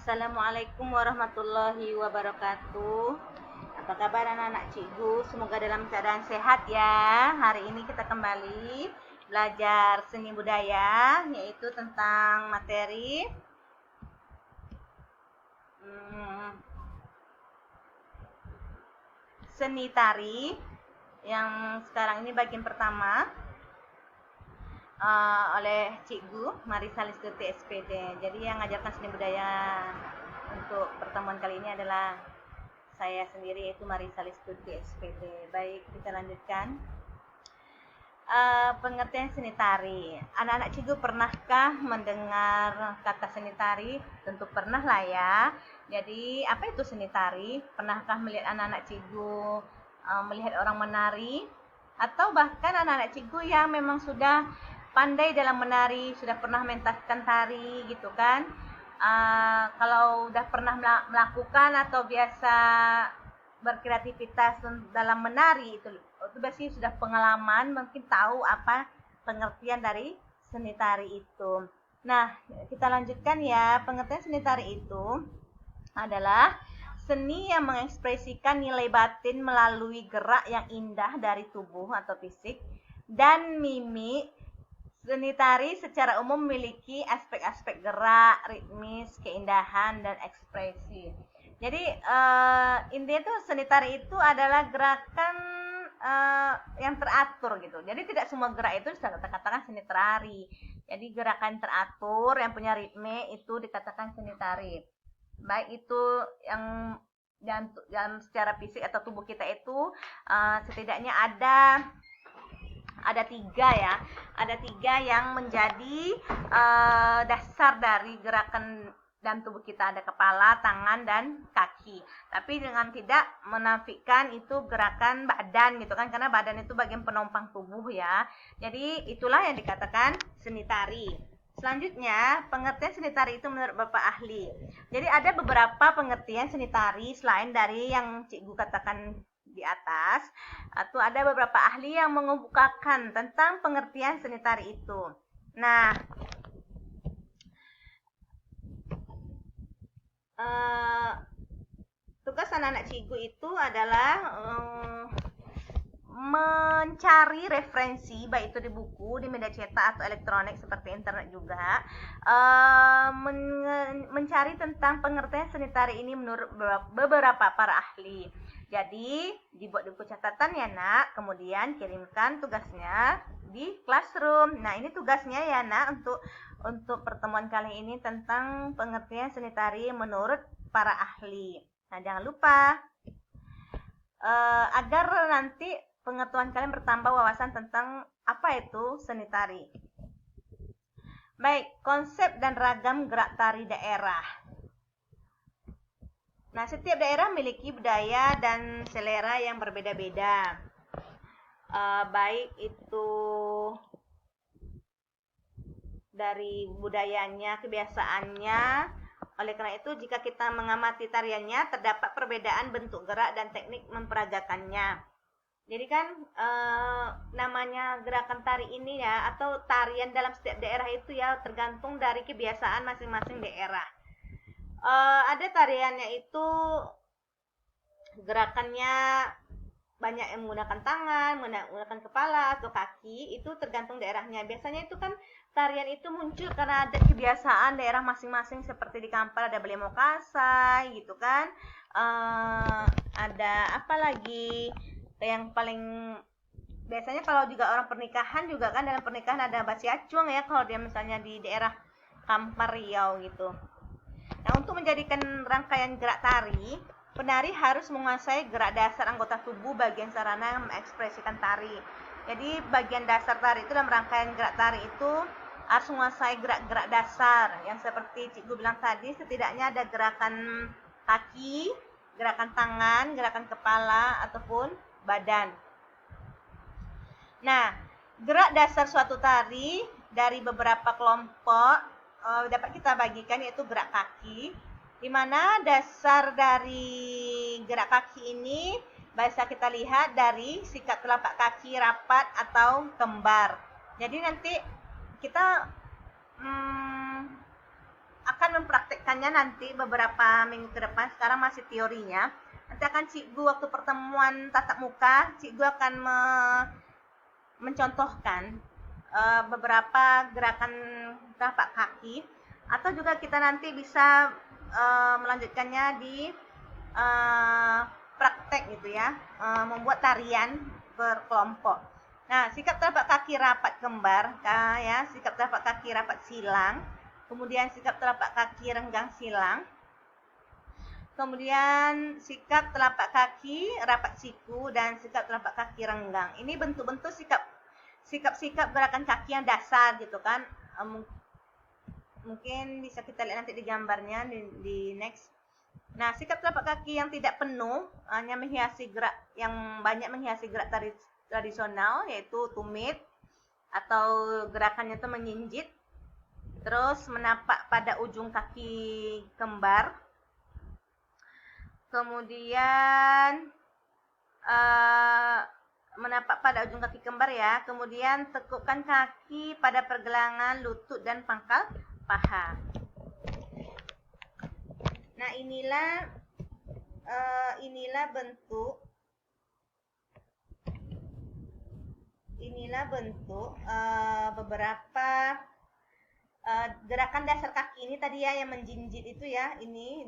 Assalamualaikum warahmatullahi wabarakatuh. Apa kabar anak-anak cikgu? Semoga dalam keadaan sehat ya. Hari ini kita kembali belajar seni budaya, yaitu tentang materi seni tari. Yang sekarang ini bagian pertama oleh Cikgu Marisa Listuti SPD. Jadi yang mengajarkan seni budaya untuk pertemuan kali ini adalah saya sendiri, yaitu Marisa Listuti SPD. Baik, kita lanjutkan. Pengertian seni tari. Anak-anak Cikgu pernahkah mendengar kata seni tari? Tentu pernah lah ya. Jadi apa itu seni tari? Pernahkah melihat anak-anak Cikgu melihat orang menari? Atau bahkan anak-anak Cikgu yang memang sudah pandai dalam menari, sudah pernah mentaskan tari gitu kan. Kalau udah pernah melakukan atau biasa berkreativitas dalam menari, itu berarti sudah pengalaman, mungkin tahu apa pengertian dari seni tari itu. Nah, kita lanjutkan ya. Pengertian seni tari itu adalah seni yang mengekspresikan nilai batin melalui gerak yang indah dari tubuh atau fisik dan mimik. Seni tari secara umum memiliki aspek-aspek gerak, ritmis, keindahan, dan ekspresi. Jadi intinya tuh seni tari itu adalah gerakan yang teratur gitu. Jadi tidak semua gerak itu bisa kita katakan seni tari. Jadi gerakan teratur yang punya ritme itu dikatakan seni tari. Baik itu yang secara fisik atau tubuh kita itu setidaknya ada tiga ya, ada tiga yang menjadi dasar dari gerakan dan tubuh kita. Ada kepala, tangan, dan kaki. Tapi dengan tidak menafikan itu gerakan badan gitu kan, karena badan itu bagian penopang tubuh ya. Jadi itulah yang dikatakan seni tari. Selanjutnya, pengertian seni tari itu menurut Bapak ahli. Jadi ada beberapa pengertian seni tari selain dari yang Cikgu katakan di atas, atau ada beberapa ahli yang mengemukakan tentang pengertian seni tari itu. Nah, tugas anak-anak Cikgu itu adalah mencari referensi, baik itu di buku, di media cetak atau elektronik seperti internet juga, mencari tentang pengertian seni tari ini menurut beberapa para ahli. Jadi dibuat di buku catatan ya nak, kemudian kirimkan tugasnya di classroom. Nah ini tugasnya ya nak untuk pertemuan kali ini tentang pengertian seni tari menurut para ahli. Nah jangan lupa agar nanti pengetahuan kalian bertambah wawasan tentang apa itu seni tari. Baik, konsep dan ragam gerak tari daerah. Nah, setiap daerah memiliki budaya dan selera yang berbeda-beda. Baik itu dari budayanya, kebiasaannya. Oleh karena itu, jika kita mengamati tariannya, terdapat perbedaan bentuk gerak dan teknik memperagakannya. Jadi kan namanya gerakan tari ini ya, atau tarian dalam setiap daerah itu ya, tergantung dari kebiasaan masing-masing daerah. Ada tariannya itu gerakannya banyak yang menggunakan tangan, menggunakan kepala atau kaki, itu tergantung daerahnya. Biasanya itu kan tarian itu muncul karena ada kebiasaan daerah masing-masing, seperti di Kampar ada Belemo Kasai gitu kan. Ada apa lagi yang paling biasanya kalau juga orang pernikahan juga kan, dalam pernikahan ada basiacuang ya kalau dia misalnya di daerah Kampar Riau gitu. Nah, untuk menjadikan rangkaian gerak tari, penari harus menguasai gerak dasar anggota tubuh bagian sarana yang mengekspresikan tari. Jadi bagian dasar tari itu dalam rangkaian gerak tari itu harus menguasai gerak-gerak dasar yang seperti Cikgu bilang tadi, setidaknya ada gerakan kaki, gerakan tangan, gerakan kepala ataupun badan. Nah, gerak dasar suatu tari dari beberapa kelompok dapat kita bagikan, yaitu gerak kaki, di mana dasar dari gerak kaki ini bisa kita lihat dari sikat telapak kaki rapat atau kembar. Jadi nanti kita akan mempraktekkannya nanti beberapa minggu ke depan. Sekarang masih teorinya. Nanti akan Cikgu waktu pertemuan tatap muka, Cikgu akan mencontohkan beberapa gerakan telapak kaki, atau juga kita nanti bisa melanjutkannya di praktek gitu ya, membuat tarian berkelompok. Nah, sikap telapak kaki rapat kembar, ya, sikap telapak kaki rapat silang, kemudian sikap telapak kaki renggang silang, kemudian sikap telapak kaki rapat siku, dan sikap telapak kaki renggang. Ini bentuk-bentuk sikap-sikap gerakan kaki yang dasar gitu kan. Mungkin bisa kita lihat nanti di gambarnya di next. Nah, sikap telapak kaki yang tidak penuh, hanya menghiasi gerak, yang banyak menghiasi gerak tradisional, yaitu tumit, atau gerakannya itu menyinjit, terus menapak pada ujung kaki kembar, kemudian menapak pada ujung kaki kembar ya, kemudian tekukkan kaki pada pergelangan lutut dan pangkal paha. Nah, inilah bentuk beberapa gerakan dasar kaki ini tadi ya, yang menjinjit itu ya, ini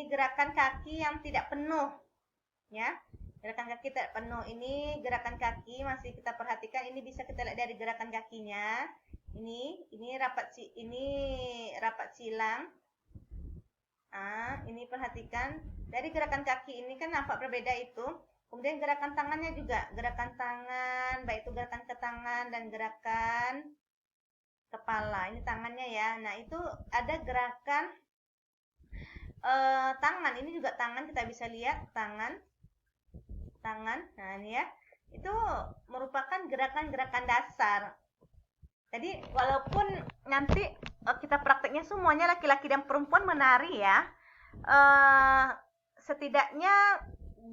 gerakan kaki yang tidak penuh ya. Gerakan kaki tidak penuh. Ini gerakan kaki masih kita perhatikan, ini bisa kita lihat dari gerakan kakinya. Ini rapat silang. Ini perhatikan dari gerakan kaki ini kan nampak berbeda itu. Kemudian gerakan tangannya juga, gerakan tangan, baik itu gerakan ke tangan dan gerakan kepala. Ini tangannya ya. Nah, itu ada gerakan tangan. Ini juga tangan, kita bisa lihat tangan. Nah, ini ya. Itu merupakan gerakan-gerakan dasar. Jadi walaupun nanti kita prakteknya semuanya laki-laki dan perempuan menari ya, setidaknya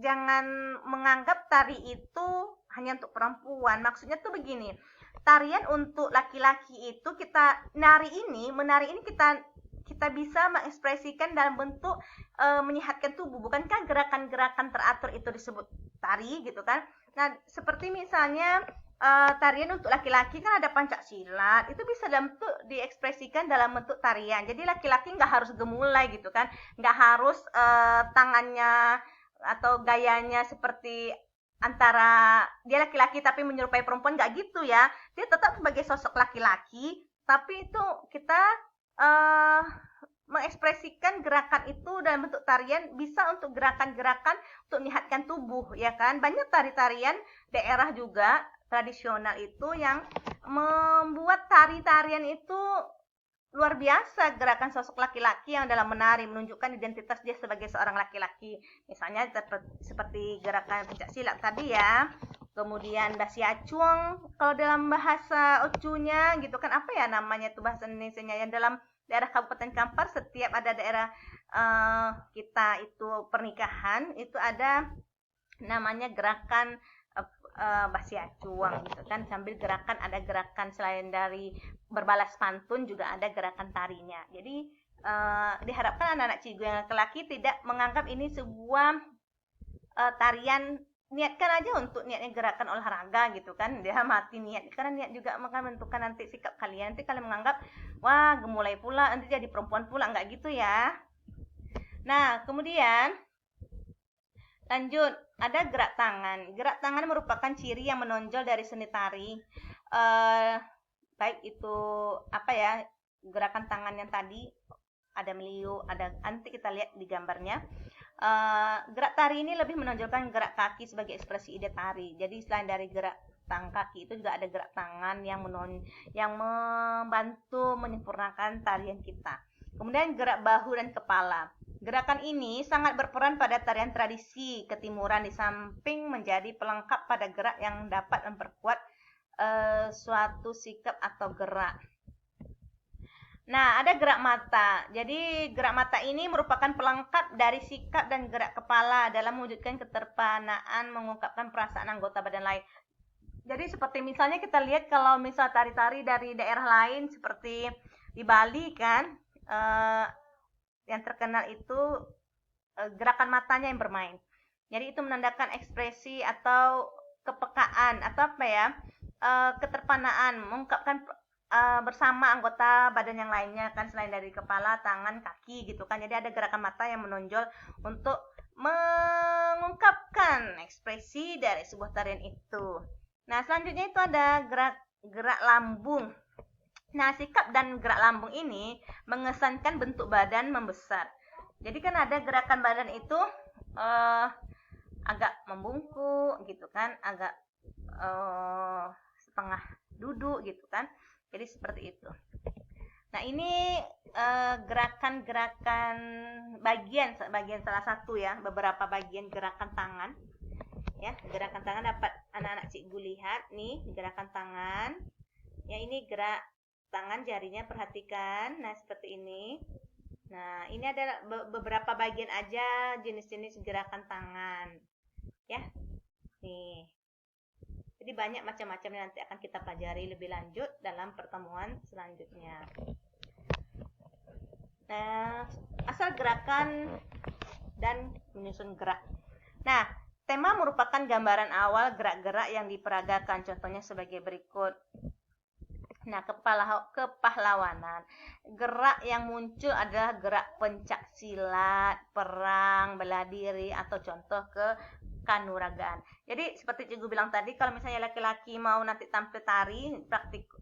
jangan menganggap tari itu hanya untuk perempuan. Maksudnya tuh begini, tarian untuk laki-laki itu menari ini kita bisa mengekspresikan dalam bentuk menyehatkan tubuh. Bukankah gerakan-gerakan teratur itu disebut tari gitu kan? Nah, seperti misalnya tarian untuk laki-laki kan ada pencak silat, itu bisa dalam bentuk diekspresikan dalam bentuk tarian. Jadi laki-laki nggak harus gemulai gitu kan, nggak harus tangannya atau gayanya seperti antara dia laki-laki tapi menyerupai perempuan, nggak gitu ya. Dia tetap sebagai sosok laki-laki, tapi itu kita mengekspresikan gerakan itu dalam bentuk tarian, bisa untuk gerakan-gerakan untuk menyehatkan tubuh ya kan. Banyak tari-tarian daerah juga tradisional itu yang membuat tari-tarian itu luar biasa, gerakan sosok laki-laki yang dalam menari menunjukkan identitas dia sebagai seorang laki-laki. Misalnya seperti gerakan pencak silat tadi ya. Kemudian basi acuang, kalau dalam bahasa Ocunya gitu kan, apa ya namanya itu bahasa Indonesianya, yang dalam daerah Kabupaten Kampar, setiap ada daerah kita itu pernikahan, itu ada namanya gerakan basi acuang gitu kan. Sambil ada gerakan selain dari berbalas pantun, juga ada gerakan tarinya. Jadi diharapkan anak-anak Cigu yang laki-laki tidak menganggap ini sebuah tarian. Niatkan aja untuk niatnya gerakan olahraga gitu kan, dia mati niat, karena niat juga akan menentukan nanti sikap kalian. Nanti kalian menganggap wah gemulai pula, nanti jadi perempuan pula, nggak gitu ya. Nah, kemudian lanjut, ada gerak tangan. Gerak tangan merupakan ciri yang menonjol dari seni tari. Baik itu apa ya, gerakan tangan yang tadi ada meliuk, nanti kita lihat di gambarnya. Gerak tari ini lebih menonjolkan gerak kaki sebagai ekspresi ide tari. Jadi selain dari gerak tangan kaki, itu juga ada gerak tangan yang membantu menyempurnakan tarian kita. Kemudian gerak bahu dan kepala. Gerakan ini sangat berperan pada tarian tradisi ketimuran, di samping menjadi pelengkap pada gerak yang dapat memperkuat suatu sikap atau gerak. Nah, ada gerak mata. Jadi gerak mata ini merupakan pelengkap dari sikap dan gerak kepala dalam mewujudkan keterpanaan, mengungkapkan perasaan anggota badan lain. Jadi seperti misalnya kita lihat kalau misal tari-tari dari daerah lain seperti di Bali kan, uh, yang terkenal itu gerakan matanya yang bermain. Jadi itu menandakan ekspresi atau kepekaan atau apa ya, keterpanaan, mengungkapkan bersama anggota badan yang lainnya kan, selain dari kepala, tangan, kaki gitu kan. Jadi ada gerakan mata yang menonjol untuk mengungkapkan ekspresi dari sebuah tarian itu. Nah, selanjutnya itu ada gerak lambung. Nah, sikap dan gerak lambung ini mengesankan bentuk badan membesar. Jadi kan ada gerakan badan itu agak membungkuk gitu kan, agak setengah duduk gitu kan. Jadi seperti itu. Nah, ini gerakan-gerakan bagian salah satu ya, beberapa bagian gerakan tangan. Ya, gerakan tangan dapat anak-anak cikgu lihat nih, gerakan tangan. Ya, ini gerak tangan jarinya, perhatikan. Nah, seperti ini. Nah, ini ada beberapa bagian aja jenis-jenis gerakan tangan. Ya. Nih. Jadi banyak macam-macamnya, nanti akan kita pelajari lebih lanjut dalam pertemuan selanjutnya. Nah, asal gerakan dan menyusun gerak. Nah, tema merupakan gambaran awal gerak-gerak yang diperagakan. Contohnya sebagai berikut. Nah, kepahlawanan. Gerak yang muncul adalah gerak pencak silat, perang, bela diri, atau contoh kanuragan. Jadi seperti cikgu bilang tadi, kalau misalnya laki-laki mau nanti tampil tari,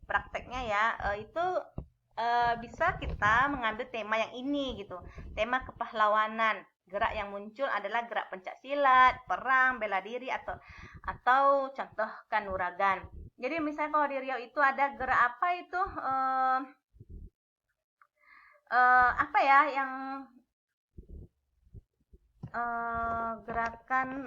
prakteknya ya, itu bisa kita mengambil tema yang ini gitu. Tema kepahlawanan. Gerak yang muncul adalah gerak pencak silat, perang, bela diri, atau contoh kanuragan. Jadi misalnya kalau di Riau itu ada gerak apa itu apa ya yang gerakan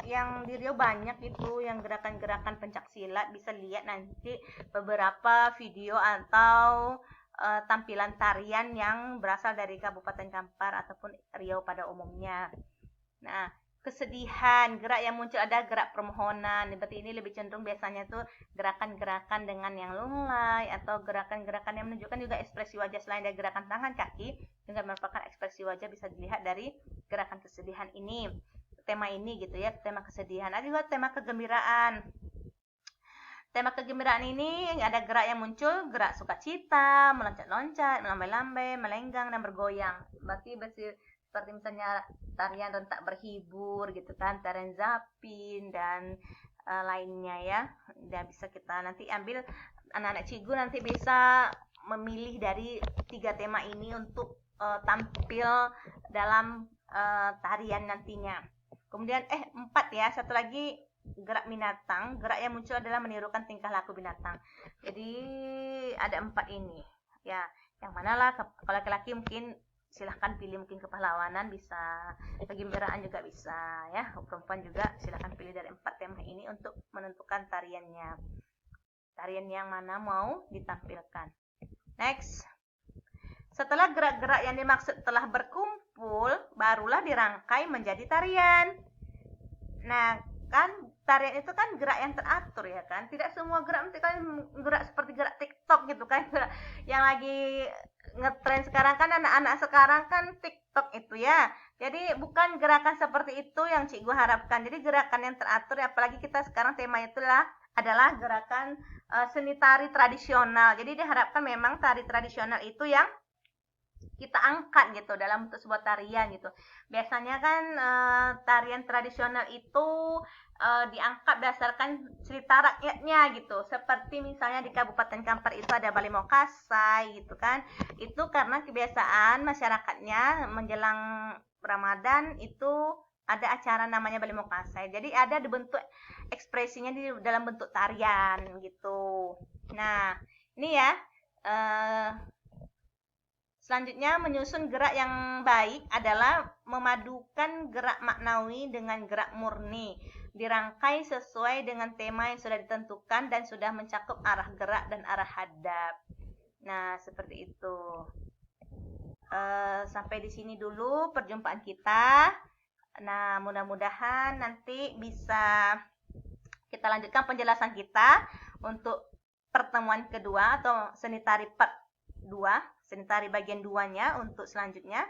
yang di Riau banyak itu, yang gerakan-gerakan pencak silat. Bisa lihat nanti beberapa video atau tampilan tarian yang berasal dari Kabupaten Kampar ataupun Riau pada umumnya. Nah, kesedihan, gerak yang muncul ada gerak permohonan. Berarti ini lebih cenderung biasanya tuh gerakan-gerakan dengan yang lunglai, atau gerakan-gerakan yang menunjukkan juga ekspresi wajah selain dari gerakan tangan, kaki, juga merupakan ekspresi wajah, bisa dilihat dari gerakan kesedihan ini. Tema ini gitu ya, tema kesedihan. Ada juga tema kegembiraan. Tema kegembiraan ini ada gerak yang muncul, gerak sukacita, meloncat-loncat, melambai-lambai, melenggang, dan bergoyang. Berarti seperti misalnya tarian rentak berhibur gitu kan, tarian zapin dan lainnya ya. Dan bisa kita nanti ambil, anak-anak cikgu nanti bisa memilih dari 3 tema ini untuk tampil dalam tarian nantinya. Kemudian 4 ya, satu lagi gerak binatang. Gerak yang muncul adalah menirukan tingkah laku binatang. Jadi ada 4 ini ya. Yang mana lah, kalau laki-laki mungkin silahkan pilih, mungkin kepahlawanan bisa, kegembiraan juga bisa ya. Perempuan juga silahkan pilih dari 4 tema ini untuk menentukan tariannya, tarian yang mana mau ditampilkan. Next, setelah gerak-gerak yang dimaksud telah berkumpul, barulah dirangkai menjadi tarian. Nah, kan tarian itu kan gerak yang teratur ya kan, tidak semua gerak nanti kan gerak seperti gerak TikTok gitu kan, gerak yang lagi ngetren sekarang kan, anak-anak sekarang kan TikTok itu ya. Jadi bukan gerakan seperti itu yang cikgu harapkan. Jadi gerakan yang teratur, apalagi kita sekarang temanya adalah gerakan seni tari tradisional. Jadi diharapkan memang tari tradisional itu yang kita angkat gitu dalam bentuk sebuah tarian gitu. Biasanya kan tarian tradisional itu diangkat berdasarkan cerita rakyatnya gitu. Seperti misalnya di Kabupaten Kampar itu ada Balimo Kasai gitu kan. Itu karena kebiasaan masyarakatnya menjelang Ramadan itu ada acara namanya Balimo Kasai. Jadi ada dibentuk ekspresinya di dalam bentuk tarian gitu. Nah, ini ya selanjutnya, menyusun gerak yang baik adalah memadukan gerak maknawi dengan gerak murni. Dirangkai sesuai dengan tema yang sudah ditentukan dan sudah mencakup arah gerak dan arah hadap. Nah, seperti itu. Sampai di sini dulu perjumpaan kita. Nah, mudah-mudahan nanti bisa kita lanjutkan penjelasan kita untuk pertemuan kedua atau seni tari part 2 seni tari bagian 2-nya untuk selanjutnya.